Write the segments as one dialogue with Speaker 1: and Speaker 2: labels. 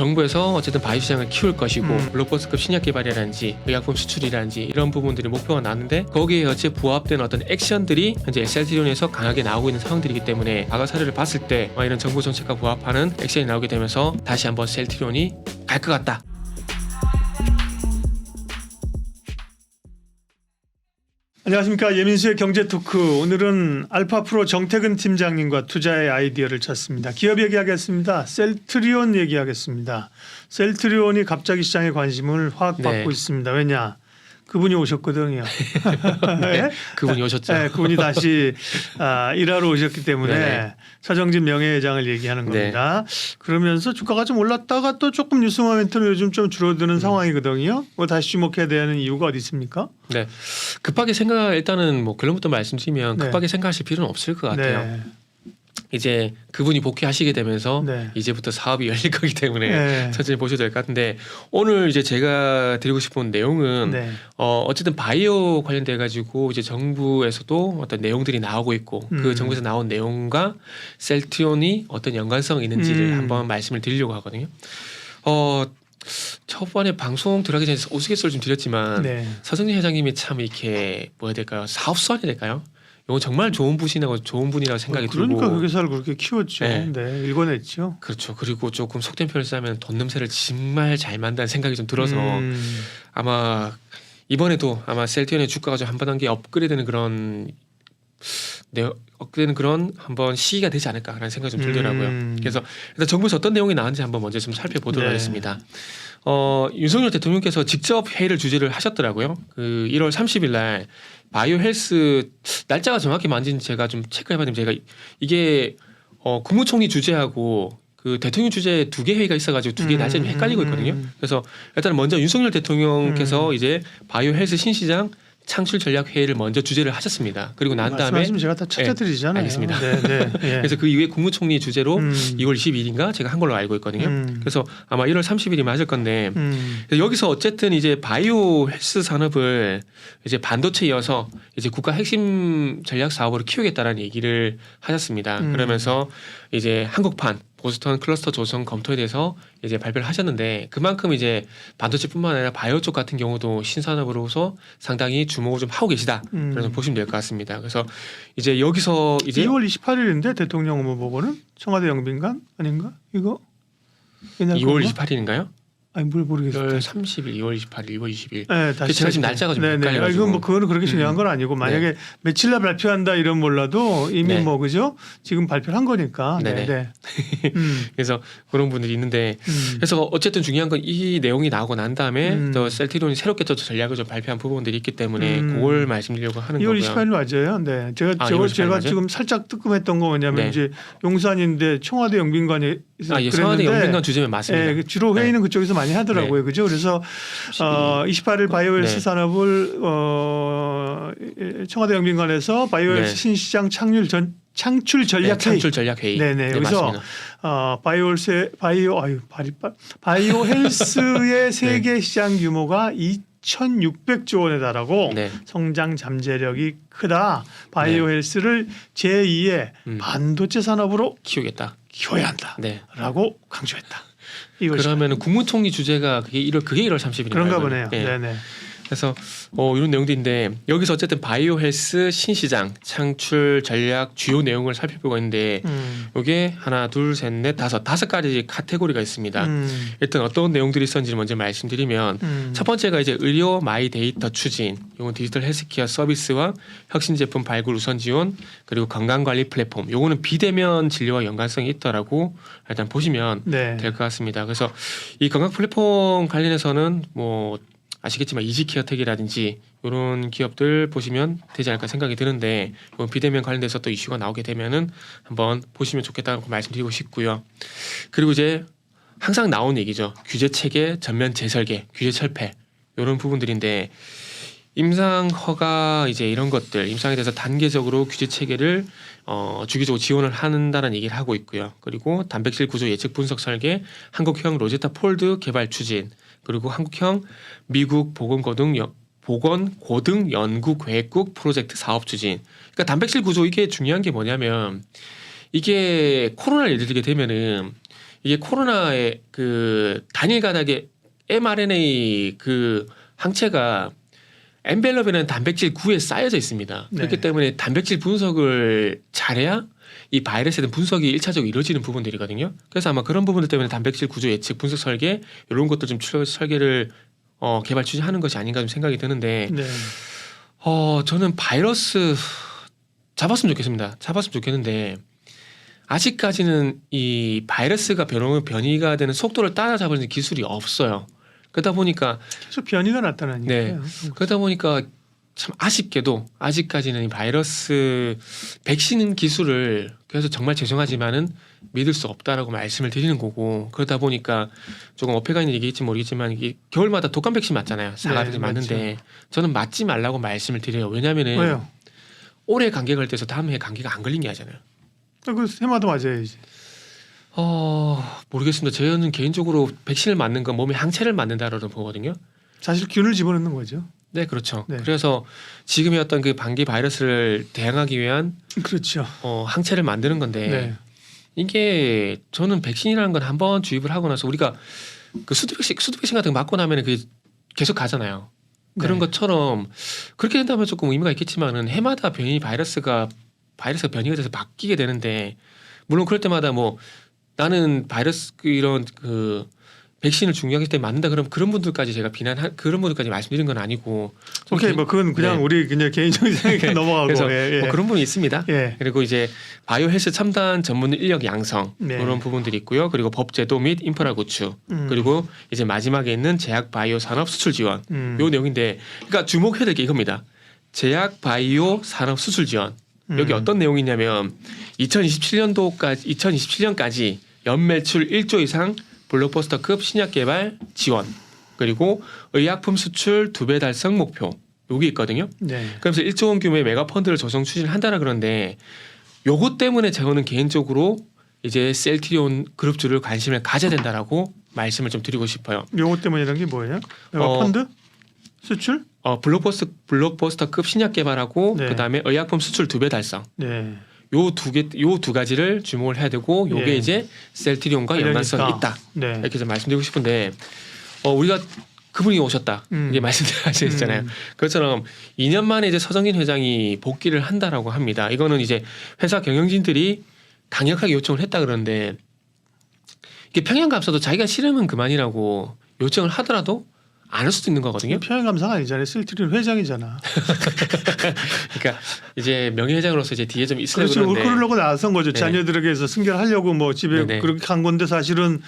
Speaker 1: 정부에서 어쨌든 바이오 시장을 키울 것이고 블록버스급 신약 개발이라든지 의약품 수출이라든지 이런 부분들이 목표가 나는데 거기에 어째 부합된 어떤 액션들이 현재 셀트리온에서 강하게 나오고 있는 상황들이기 때문에 과거 사례를 봤을 때 이런 정부 정책과 부합하는 액션이 나오게 되면서 다시 한번 셀트리온이 갈 것 같다.
Speaker 2: 안녕하십니까. 예민수의 경제토크. 오늘은 알파프로 정태근 팀장님과 투자의 아이디어를 찾습니다. 기업 얘기하겠습니다. 셀트리온 얘기하겠습니다. 셀트리온이 갑자기 시장에 관심을 확 받고 있습니다. 왜냐? 그분이 오셨거든요.
Speaker 1: 네, 그분이 오셨죠.
Speaker 2: 네, 그분이 다시 일하러 오셨기 때문에
Speaker 1: 네네.
Speaker 2: 차정진 명예회장을 얘기하는 겁니다. 그러면서 주가가 좀 올랐다가 또 조금 뉴스 모멘텀이 요즘 좀 줄어드는 상황이거든요. 뭐 다시 주목해야 되는 이유가 어디 있습니까?
Speaker 1: 네, 급하게 일단은 뭐 결론부터 말씀드리면
Speaker 2: 네.
Speaker 1: 급하게 생각하실 필요는 없을 것 같아요.
Speaker 2: 네.
Speaker 1: 이제 그분이 복귀하시게 되면서
Speaker 2: 네.
Speaker 1: 이제부터 사업이 열릴 거기 때문에
Speaker 2: 네.
Speaker 1: 천천히 보셔도 될 것 같은데 오늘 이제 제가 드리고 싶은 내용은
Speaker 2: 네.
Speaker 1: 어쨌든 바이오 관련돼 가지고 이제 정부에서도 어떤 내용들이 나오고 있고 그 정부에서 나온 내용과 셀트리온이 어떤 연관성이 있는지를 한번 말씀을 드리려고 하거든요. 초반에 방송 들어가기 전에 우스갯소리 좀 드렸지만
Speaker 2: 네.
Speaker 1: 서정진 회장님이 참 이렇게 뭐야 될까요? 사업 수완이 될까요? 이거 정말 좋은 분이라고 생각이
Speaker 2: 그러니까
Speaker 1: 들고.
Speaker 2: 그 회사를 그렇게 키웠죠.
Speaker 1: 네.
Speaker 2: 네. 읽어냈죠.
Speaker 1: 그렇죠. 그리고 조금 속된 표현을 쓰면 돈 냄새를 정말 잘 만다는 생각이 좀 들어서 아마 이번에도 아마 셀트리온의 주가가 좀 한 번 한 게 업그레이드되는 그런 한번 시기가 되지 않을까라는 생각이 좀 들더라고요. 그래서 일단 정부에서 어떤 내용이 나왔는지 한번 먼저 좀 살펴보도록
Speaker 2: 네.
Speaker 1: 하겠습니다. 윤석열 대통령께서 직접 회의를 주재를 하셨더라고요. 그 1월 30일 날 바이오 헬스 날짜가 정확히 맞는지 제가 좀 체크해봤는데 제가 이게 국무총리 주재하고 그 대통령 주재 두 개 회의가 있어가지고 두 개 날짜 좀 헷갈리고 있거든요. 그래서 일단 먼저 윤석열 대통령께서 이제 바이오 헬스 신시장 창출 전략 회의를 먼저 주재를 하셨습니다. 그리고 난 다음에
Speaker 2: 말씀하시면 제가 다 찾아드리잖아요.
Speaker 1: 알겠습니다.
Speaker 2: 네, 네, 예.
Speaker 1: 그래서 그 이후에 국무총리 주재로 2월 22일인가 제가 한 걸로 알고 있거든요. 그래서 아마 1월 30일이 맞을 건데 그래서 여기서 어쨌든 이제 바이오 헬스 산업을 이제 반도체 이어서 이제 국가 핵심 전략 사업으로 키우겠다라는 얘기를 하셨습니다. 그러면서 이제 한국판 보스턴 클러스터 조성 검토에 대해서 이제 발표를 하셨는데 그만큼 이제 반도체뿐만 아니라 바이오 쪽 같은 경우도 신산업으로서 상당히 주목을 좀 하고 계시다. 그래서 보시면 될 것 같습니다. 그래서 이제 여기서 이제
Speaker 2: 2월 28일인데 대통령 업무보고는 청와대 영빈관 아닌가? 이거
Speaker 1: 2월 28일인가요?
Speaker 2: 아니 뭘 모르겠어요.
Speaker 1: 1월 30일, 2월 28일, 2월 20일.
Speaker 2: 네, 다시
Speaker 1: 제가 지금 날짜가 좀 헷갈려가지고.
Speaker 2: 이건 뭐 그거는 그렇게 중요한 건 아니고 만약에 며칠날 발표한다 이런 몰라도 이미
Speaker 1: 네.
Speaker 2: 뭐 그죠? 지금 발표를 한 거니까.
Speaker 1: 네네.
Speaker 2: 네.
Speaker 1: 그래서 그런 분들이 있는데 그래서 어쨌든 중요한 건 이 내용이 나오고 난 다음에 또 셀트리온이 새롭게 또 전략을 좀 발표한 부분들이 있기 때문에 그걸 말씀드리려고 하는
Speaker 2: 2월
Speaker 1: 거고요.
Speaker 2: 28일 맞아요. 네. 제가
Speaker 1: 2월 28일
Speaker 2: 제가
Speaker 1: 맞아요?
Speaker 2: 지금 살짝 뜨끔했던 거 뭐냐면
Speaker 1: 네.
Speaker 2: 이제 용산인데 청와대 영빈관에
Speaker 1: 예, 청와대 영빈관 주재면 맞습니다.
Speaker 2: 예, 주로 회의는 그쪽에서 많이 하더라고요. 그죠? 그래서 28일 바이오헬스
Speaker 1: 네.
Speaker 2: 산업을 청와대 영빈관에서 바이오헬스
Speaker 1: 네.
Speaker 2: 신시장 창출 전략 회의.
Speaker 1: 창출 전략 회의.
Speaker 2: 네네. 여기서 바이오헬스의 세계 시장 규모가 2,600조 원에 달하고
Speaker 1: 네.
Speaker 2: 성장 잠재력이 크다. 바이오헬스를 제2의 반도체 산업으로
Speaker 1: 키우겠다.
Speaker 2: 키워야 한다라고
Speaker 1: 네.
Speaker 2: 강조했다.
Speaker 1: 그러면은 국무총리 주재가 그게 1월 30일인가요?
Speaker 2: 그런가 보네요.
Speaker 1: 네.
Speaker 2: 네네.
Speaker 1: 그래서 이런 내용들인데 여기서 어쨌든 바이오 헬스 신시장 창출 전략 주요 내용을 살펴보고 있는데 이게 하나, 둘, 셋, 넷, 다섯 가지 카테고리가 있습니다. 일단 어떤 내용들이 있었는지 먼저 말씀드리면 첫 번째가 이제 의료 마이 데이터 추진, 이건 디지털 헬스케어 서비스와 혁신 제품 발굴 우선 지원, 그리고 건강 관리 플랫폼. 요거는 비대면 진료와 연관성이 있다라고 일단 보시면
Speaker 2: 네.
Speaker 1: 될 것 같습니다. 그래서 이 건강 플랫폼 관련해서는 뭐 아시겠지만 이지케어텍이라든지 이런 기업들 보시면 되지 않을까 생각이 드는데 비대면 관련돼서 또 이슈가 나오게 되면은 한번 보시면 좋겠다고 말씀드리고 싶고요. 그리고 이제 항상 나오는 얘기죠. 규제 체계 전면 재설계, 규제 철폐 이런 부분들인데 임상 허가 이제 이런 것들 임상에 대해서 단계적으로 규제 체계를 주기적으로 지원을 한다는 얘기를 하고 있고요. 그리고 단백질 구조 예측 분석 설계, 한국형 로제타 폴드 개발 추진, 그리고 한국형 미국 보건고등 연구계획국 프로젝트 사업 추진. 그러니까 단백질 구조 이게 중요한 게 뭐냐면 이게 코로나를 예를 들게 되면은 이게 코로나의 그 단일 가닥의 mRNA 그 항체가 엔벨럽에는 단백질 9에 쌓여져 있습니다.
Speaker 2: 네.
Speaker 1: 그렇기 때문에 단백질 분석을 잘해야 이 바이러스에 대한 분석이 1차적으로 이루어지는 부분들이거든요. 그래서 아마 그런 부분들 때문에 단백질 구조 예측, 분석 설계 이런 것들 좀 설계를 개발 추진하는 것이 아닌가 좀 생각이 드는데
Speaker 2: 네.
Speaker 1: 저는 바이러스 잡았으면 좋겠습니다. 잡았으면 좋겠는데 아직까지는 이 바이러스가 변이가 되는 속도를 따라잡는 기술이 없어요. 그러다 보니까
Speaker 2: 계속 변이가 나타나니까요.
Speaker 1: 그러다 보니까 참 아쉽게도 아직까지는 이 바이러스 백신 기술을 그래서 정말 죄송하지만은 믿을 수 없다라고 말씀을 드리는 거고 그러다 보니까 조금 어폐가 있는 얘기일지 모르겠지만 이게 겨울마다 독감 백신 맞잖아요. 사과 백신 맞는데 저는 맞지 말라고 말씀을 드려요. 왜냐하면은
Speaker 2: 왜요? 올해
Speaker 1: 감기 걸릴 때서 다음 해 감기가 안 걸린 게 하잖아요.
Speaker 2: 그 해마다 맞아야지.
Speaker 1: 모르겠습니다. 저는 개인적으로 백신을 맞는 건 몸에 항체를 맞는다라고 보거든요.
Speaker 2: 사실 균을 집어넣는 거죠.
Speaker 1: 네, 그렇죠.
Speaker 2: 네.
Speaker 1: 그래서 지금의 어떤 그 방기 바이러스를 대항하기 위한
Speaker 2: 그렇죠.
Speaker 1: 항체를 만드는 건데
Speaker 2: 네.
Speaker 1: 이게 저는 백신이라는 건 한번 주입을 하고 나서 우리가 그 수두 백신 같은 거 맞고 나면은 그게 계속 가잖아요. 그런
Speaker 2: 네.
Speaker 1: 것처럼 그렇게 된다면 조금 의미가 있겠지만은 해마다 바이러스가 변이가 돼서 바뀌게 되는데 물론 그럴 때마다 뭐 나는 바이러스 이런 그 백신을 중요하기 때문에 맞는다 그러면 그런 분들까지 제가 그런 분들까지 말씀드린 건 아니고
Speaker 2: 오케이 뭐 그건 그냥
Speaker 1: 네.
Speaker 2: 우리 그냥 개인적인 생각에
Speaker 1: 네.
Speaker 2: 넘어가고
Speaker 1: 그래서
Speaker 2: 예.
Speaker 1: 뭐 그런 분이 있습니다.
Speaker 2: 예.
Speaker 1: 그리고 이제 바이오 헬스 첨단 전문 인력 양성
Speaker 2: 네.
Speaker 1: 그런 부분들이 있고요. 그리고 법제도 및 인프라 구축 그리고 이제 마지막에 있는 제약 바이오 산업 수출 지원 요 내용인데 그러니까 주목해야 될 게 이겁니다. 제약 바이오 산업 수출 지원 여기 어떤 내용이냐면 2027년까지 연매출 1조 이상 블록버스터급 신약 개발 지원 그리고 의약품 수출 2배 달성 목표 여기 있거든요.
Speaker 2: 네.
Speaker 1: 그래서 1조 원 규모의 메가 펀드를 조성 추진을 한다라 그러는데 요것 때문에 저는 개인적으로 이제 셀트리온 그룹주를 관심을 가져야 된다라고 말씀을 좀 드리고 싶어요.
Speaker 2: 요거 때문이라는 게 뭐예요? 펀드? 수출?
Speaker 1: 블록버스터급 신약 개발하고
Speaker 2: 네.
Speaker 1: 그다음에 의약품 수출 2배 달성.
Speaker 2: 네.
Speaker 1: 요 두 가지를 주목을 해야 되고 요게
Speaker 2: 예.
Speaker 1: 이제 셀트리온과 연관성이 있다.
Speaker 2: 네.
Speaker 1: 이렇게 좀 말씀드리고 싶은데 우리가 그분이 오셨다 이게 말씀드렸잖아요. 그것처럼 2년 만에 이제 서정진 회장이 복귀를 한다라고 합니다. 이거는 이제 회사 경영진들이 강력하게 요청을 했다 그러는데 이게 평양감사도 자기가 싫으면 그만이라고 요청을 하더라도 안 할 수도 있는 거거든요.
Speaker 2: 평양감사가 아니잖아요. 셀트리온 회장이잖아.
Speaker 1: 그러니까 이제 명예회장으로서 이제 뒤에 좀 있으려고
Speaker 2: 그렇죠.
Speaker 1: 그러는데
Speaker 2: 그러려고 나선 거죠.
Speaker 1: 네.
Speaker 2: 자녀들에게서 승결하려고 뭐 집에
Speaker 1: 네네.
Speaker 2: 그렇게 간 건데 사실은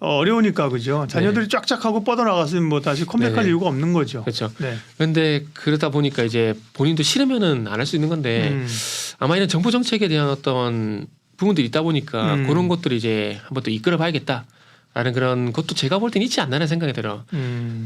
Speaker 2: 어려우니까 그죠. 자녀들이 쫙쫙 하고 뻗어나갔으면 뭐 다시 컴백할
Speaker 1: 네네.
Speaker 2: 이유가 없는 거죠.
Speaker 1: 그렇죠.
Speaker 2: 네.
Speaker 1: 그런데 그러다 보니까 이제 본인도 싫으면은 안 할 수 있는 건데 아마 이런 정부 정책에 대한 어떤 부분들이 있다 보니까 그런 것들을 이제 한번 또 이끌어봐야겠다라는 그런 것도 제가 볼 땐 있지 않나라는 생각이 들어.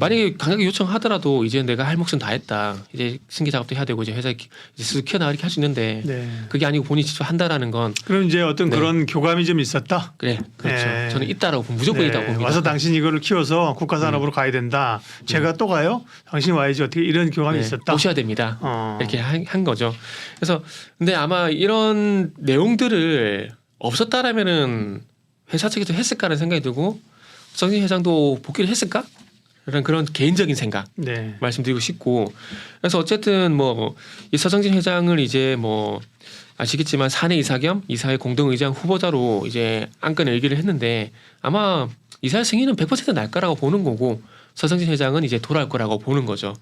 Speaker 1: 만약에 강하게 요청하더라도 이제 내가 할 몫은 다 했다. 이제 승계 작업도 해야 되고 이제 회사 이제 스스로 키워나가게 할 수 있는데
Speaker 2: 네.
Speaker 1: 그게 아니고 본인이 직접 한다라는 건
Speaker 2: 그럼 이제 어떤
Speaker 1: 네.
Speaker 2: 그런 교감이 좀 있었다.
Speaker 1: 그래 그렇죠.
Speaker 2: 네.
Speaker 1: 저는 있다라고 무조건
Speaker 2: 네.
Speaker 1: 있다고 봅니다.
Speaker 2: 와서 당신 이거를 키워서 국가산업으로 가야 된다. 제가 또 가요? 당신 와야지 어떻게 이런 교감이
Speaker 1: 네,
Speaker 2: 있었다.
Speaker 1: 오셔야 됩니다.
Speaker 2: 어.
Speaker 1: 이렇게 한 거죠. 그래서 근데 아마 이런 내용들을 없었다라면은 회사 측에서 했을까라는 생각이 들고 서정진 회장도 복귀를 했을까? 라는 그런 개인적인 생각
Speaker 2: 네.
Speaker 1: 말씀드리고 싶고 그래서 어쨌든 뭐 이 서정진 회장을 이제 뭐 아시겠지만 사내 이사 겸 이사회 공동의장 후보자로 이제 안건을 얘기를 했는데 아마 이사회 승인은 100% 날 거라고 보는 거고 서정진 회장은 이제 돌아올 거라고 보는 거죠.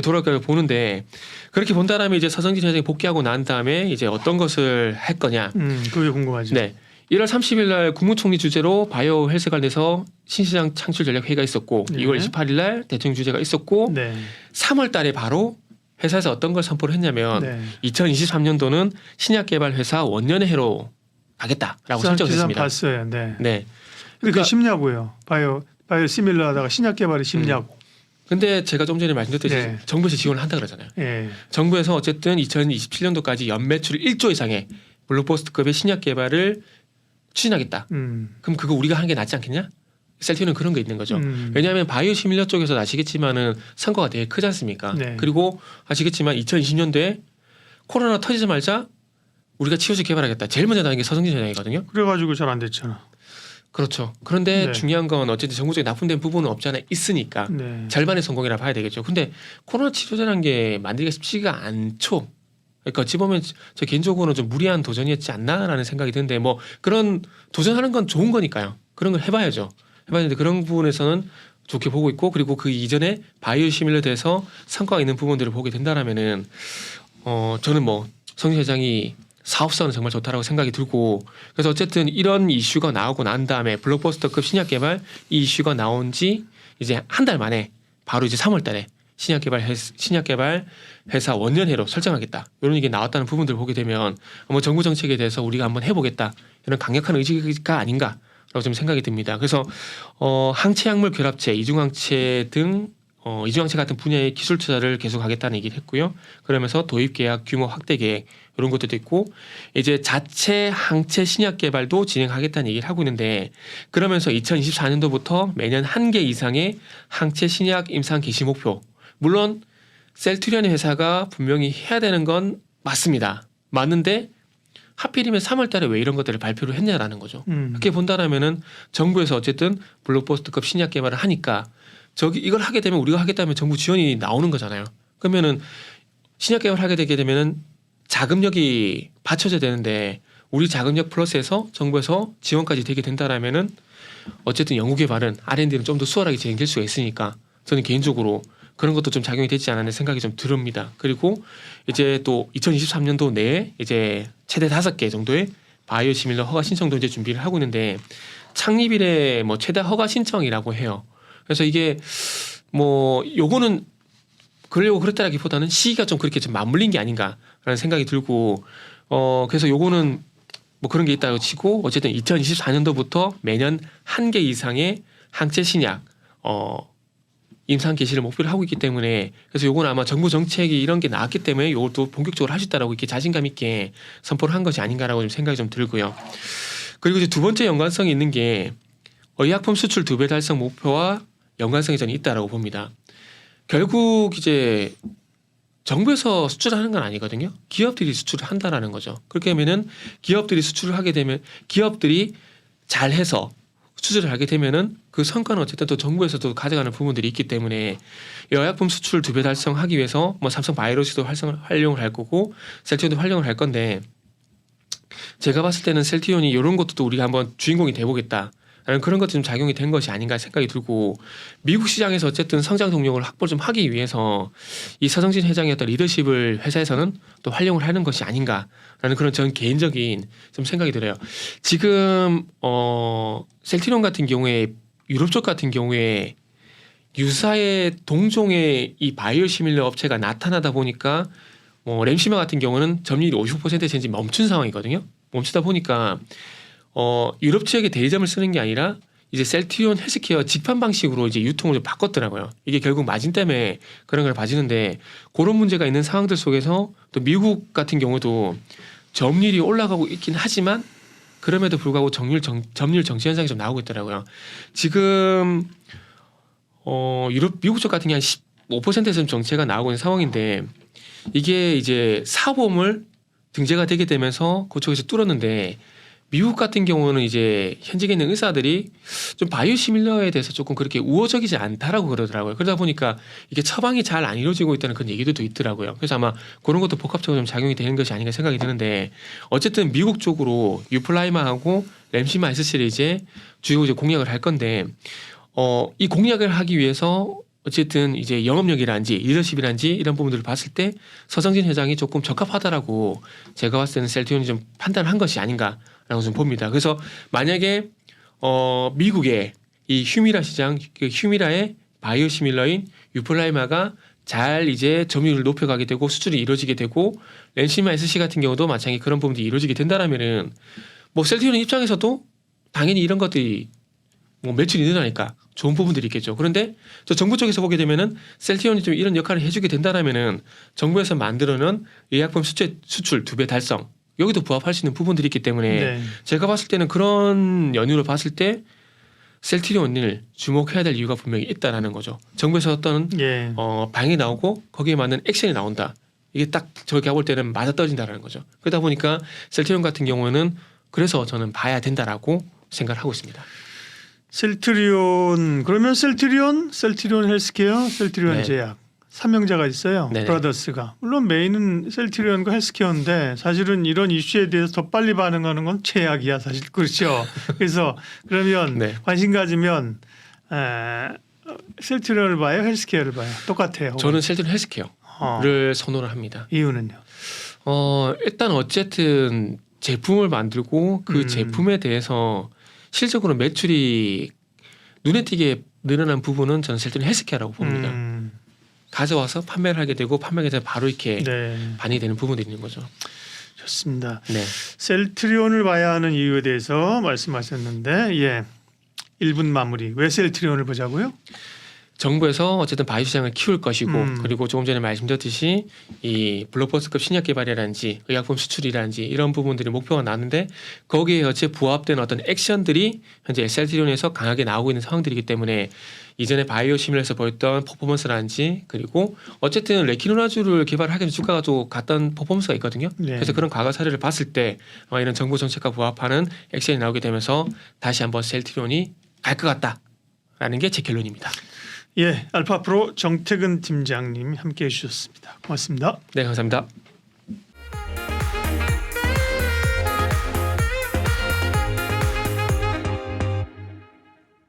Speaker 1: 돌아올 거라고 보는데 그렇게 본다라면 이제 서정진 회장이 복귀하고 난 다음에 이제 어떤 것을 할 거냐.
Speaker 2: 그게 궁금하죠.
Speaker 1: 네. 1월 30일 날 국무총리 주재로 바이오 헬스 관련해서 신시장 창출 전략 회의가 있었고
Speaker 2: 네.
Speaker 1: 2월 28일 날 대통령 주재가 있었고
Speaker 2: 네.
Speaker 1: 3월 달에 바로 회사에서 어떤 걸 선포를 했냐면
Speaker 2: 네.
Speaker 1: 2023년도는 신약 개발 회사 원년의 해로 가겠다라고 설정했습니다.
Speaker 2: 봤어요. 네.
Speaker 1: 네.
Speaker 2: 근데
Speaker 1: 그러니까-
Speaker 2: 그 쉽냐고요. 바이오 시밀러 하다가 신약 개발이 쉽냐고.
Speaker 1: 근데 제가 좀 전에 말씀드렸듯이
Speaker 2: 네.
Speaker 1: 정부에서 지원을 한다 그러잖아요.
Speaker 2: 예.
Speaker 1: 정부에서 어쨌든 2027년도까지 연매출 1조 이상의 블록버스터급의 신약 개발을 추진하겠다. 그럼 그거 우리가 하는 게 낫지 않겠냐? 셀트리온은 그런 게 있는 거죠. 왜냐하면 바이오 시밀러 쪽에서 아시겠지만은 성과가 되게 크지 않습니까?
Speaker 2: 네.
Speaker 1: 그리고 아시겠지만 2020년도에 코로나 터지자마자 우리가 치료제 개발하겠다. 제일 먼저 나온 게 서정진 회장이거든요.
Speaker 2: 그래가지고 잘 안 됐잖아.
Speaker 1: 그렇죠. 그런데
Speaker 2: 네.
Speaker 1: 중요한 건 어쨌든 정부적인 납품된 부분은 없지 않아 있으니까
Speaker 2: 네.
Speaker 1: 절반의 성공이라 봐야 되겠죠. 근데 코로나 치료제라는 게 만들기가 쉽지가 않죠. 그러니까 어찌 보면 저 개인적으로는 좀 무리한 도전이었지 않나라는 생각이 드는데 뭐 그런 도전하는 건 좋은 거니까요. 그런 걸 해봐야죠. 해봐야 되는데 그런 부분에서는 좋게 보고 있고 그리고 그 이전에 바이오 시밀러에 대해서 성과가 있는 부분들을 보게 된다라면은 저는 뭐 성진 회장이 사업성은 정말 좋다라고 생각이 들고 그래서 어쨌든 이런 이슈가 나오고 난 다음에 블록버스터급 신약 개발 이 이슈가 나온 지 이제 한 달 만에 바로 이제 3월 달에 신약 개발 회사 원년회로 설정하겠다. 이런 얘기 나왔다는 부분들을 보게 되면 뭐 정부 정책에 대해서 우리가 한번 해보겠다. 이런 강력한 의지가 아닌가라고 좀 생각이 듭니다. 그래서 항체 약물 결합체, 이중항체 등 이중항체 같은 분야의 기술 투자를 계속하겠다는 얘기를 했고요. 그러면서 도입 계약 규모 확대 계획 이런 것도 있고 이제 자체 항체 신약 개발도 진행하겠다는 얘기를 하고 있는데 그러면서 2024년도부터 매년 1개 이상의 항체 신약 임상 개시 목표 물론 셀트리온 회사가 분명히 해야 되는 건 맞습니다. 맞는데 하필이면 3월 달에 왜 이런 것들을 발표를 했냐라는 거죠. 그렇게 본다라면은 정부에서 어쨌든 블록버스터급 신약 개발을 하니까 이걸 하게 되면 우리가 하겠다면 정부 지원이 나오는 거잖아요. 그러면은 신약 개발을 하게 되게 되면은 자금력이 받쳐져야 되는데 우리 자금력 플러스해서 정부에서 지원까지 되게 된다라면은 어쨌든 연구 개발은 R&D는 좀 더 수월하게 진행될 수가 있으니까 저는 개인적으로 그런 것도 좀 작용이 되지 않았나 생각이 좀 듭니다. 그리고 이제 또 2023년도 내에 이제 최대 5개 정도의 바이오 시밀러 허가 신청도 이제 준비를 하고 있는데 창립 이래 뭐 최대 허가 신청이라고 해요. 그래서 이게 뭐 요거는 그러려고 그랬다라기보다는 시기가 좀 그렇게 좀 맞물린 게 아닌가라는 생각이 들고 그래서 요거는 뭐 그런 게 있다고 치고 어쨌든 2024년도부터 매년 1개 이상의 항체 신약 임상 개시를 목표로 하고 있기 때문에 그래서 요거는 아마 정부 정책이 이런 게 나왔기 때문에 요것도 본격적으로 할 수 있다라고 이렇게 자신감 있게 선포를 한 것이 아닌가라고 좀 생각이 좀 들고요. 그리고 이제 두 번째 연관성이 있는 게 의약품 수출 2배 달성 목표와 연관성이 저는 있다라고 봅니다. 결국 이제 정부에서 수출하는 건 아니거든요. 기업들이 수출을 한다라는 거죠. 그렇게 하면은 기업들이 수출을 하게 되면 기업들이 잘해서 수출을 하게 되면은 그 성과는 어쨌든 또 정부에서도 가져가는 부분들이 있기 때문에 의약품 수출 2배 달성하기 위해서 뭐 삼성 바이오로직도 활용을 할 거고 셀트리온도 활용을 할 건데 제가 봤을 때는 셀트리온이 이런 것도 또 우리가 한번 주인공이 돼보겠다. 라는 그런 것도 좀 작용이 된 것이 아닌가 생각이 들고 미국 시장에서 어쨌든 성장 동력을 확보를 좀 하기 위해서 이 서정진 회장의 어떤 리더십을 회사에서는 또 활용을 하는 것이 아닌가라는 그런 전 개인적인 좀 생각이 들어요. 지금 셀트리온 같은 경우에 유럽 쪽 같은 경우에 유사의 동종의 이 바이오 시밀러 업체가 나타나다 보니까 램시마 같은 경우는 점유율이 55%에 현재 멈춘 상황이거든요. 멈추다 보니까 유럽 지역의 대리점을 쓰는 게 아니라 이제 셀트리온 헬스케어 직판 방식으로 이제 유통을 좀 바꿨더라고요. 이게 결국 마진 때문에 그런 걸 봐지는데 그런 문제가 있는 상황들 속에서 또 미국 같은 경우도 점유율이 올라가고 있긴 하지만 그럼에도 불구하고 점유율 정체 현상이 좀 나오고 있더라고요. 지금 미국 쪽 같은 게 한 15%에서 좀 정체가 나오고 있는 상황인데 이게 이제 사보험을 등재가 되게 되면서 그쪽에서 뚫었는데 미국 같은 경우는 이제 현직에 있는 의사들이 좀 바이오 시밀러에 대해서 조금 그렇게 우호적이지 않다라고 그러더라고요. 그러다 보니까 이게 처방이 잘 안 이루어지고 있다는 그런 얘기도 있더라고요. 그래서 아마 그런 것도 복합적으로 좀 작용이 되는 것이 아닌가 생각이 드는데 어쨌든 미국 쪽으로 유플라이마하고 램시마 S 시리즈에 주요 이제 공약을 할 건데 이 공약을 하기 위해서 어쨌든 이제 영업력이란지 리더십이란지 이런 부분들을 봤을 때 서정진 회장이 조금 적합하다라고 제가 봤을 때는 셀트리온이 좀 판단을 한 것이 아닌가라고 좀 봅니다. 그래서 만약에 미국의 이 휴미라 시장, 휴미라의 바이오 시밀러인 유플라이마가 잘 이제 점유율을 높여가게 되고 수출이 이루어지게 되고 램시마 SC 같은 경우도 마찬가지 그런 부분들이 이루어지게 된다라면은 뭐 셀트리온 입장에서도 당연히 이런 것들이 뭐 매출이 늘어나니까 좋은 부분들이 있겠죠. 그런데 저 정부 쪽에서 보게 되면은 셀트리온이 좀 이런 역할을 해주게 된다라면은 정부에서 만들어놓은 의약품 수출 2배 달성 여기도 부합할 수 있는 부분들이 있기 때문에
Speaker 2: 네.
Speaker 1: 제가 봤을 때는 그런 연유를 봤을 때 셀트리온을 주목해야 될 이유가 분명히 있다라는 거죠. 정부에서 어떤
Speaker 2: 예.
Speaker 1: 방이 나오고 거기에 맞는 액션이 나온다. 이게 딱 저렇게 볼 때는 맞아떨어진다라는 거죠. 그러다 보니까 셀트리온 같은 경우는 그래서 저는 봐야 된다라고 생각을 하고 있습니다.
Speaker 2: 셀트리온 그러면 셀트리온 헬스케어, 셀트리온
Speaker 1: 네.
Speaker 2: 제약 3명자가 있어요.
Speaker 1: 네네.
Speaker 2: 브라더스가. 물론 메인은 셀트리온과 헬스케어인데 사실은 이런 이슈에 대해서 더 빨리 반응하는 건 최악이야 사실. 그렇죠. 그래서 그러면
Speaker 1: 네.
Speaker 2: 관심 가지면 셀트리온을 봐요, 헬스케어를 봐요. 똑같아요.
Speaker 1: 저는 셀트리온 헬스케어를 선호를 합니다.
Speaker 2: 이유는요.
Speaker 1: 일단 어쨌든 제품을 만들고 그 제품에 대해서 실적으로 매출이 눈에 띄게 늘어난 부분은 저는 셀트리온 헬스케어라고 봅니다. 가져와서 판매를 하게 되고 판매가 돼서 바로 이렇게
Speaker 2: 네,
Speaker 1: 반이 되는 부분들이 있는 거죠.
Speaker 2: 좋습니다.
Speaker 1: 네.
Speaker 2: 셀트리온을 봐야 하는 이유에 대해서 말씀하셨는데, 예, 1분 마무리. 왜 셀트리온을 보자고요?
Speaker 1: 정부에서 어쨌든 바이오 시장을 키울 것이고 그리고 조금 전에 말씀드렸듯이 이 블록버스터급 신약 개발이라든지 의약품 수출이라든지 이런 부분들이 목표가 나는데 거기에 어째 부합된 어떤 액션들이 현재 셀트리온에서 강하게 나오고 있는 상황들이기 때문에 이전에 바이오 시뮬에서 보였던 퍼포먼스라든지 그리고 어쨌든 레키노라주를 개발하기 위해서 주가가 또 갔던 퍼포먼스가 있거든요.
Speaker 2: 네.
Speaker 1: 그래서 그런 과거 사례를 봤을 때 이런 정부 정책과 부합하는 액션이 나오게 되면서 다시 한번 셀트리온이 갈 것 같다라는 게 제 결론입니다.
Speaker 2: 예, 알파프로 정태근 팀장님 함께해 주셨습니다. 고맙습니다.
Speaker 1: 네, 감사합니다.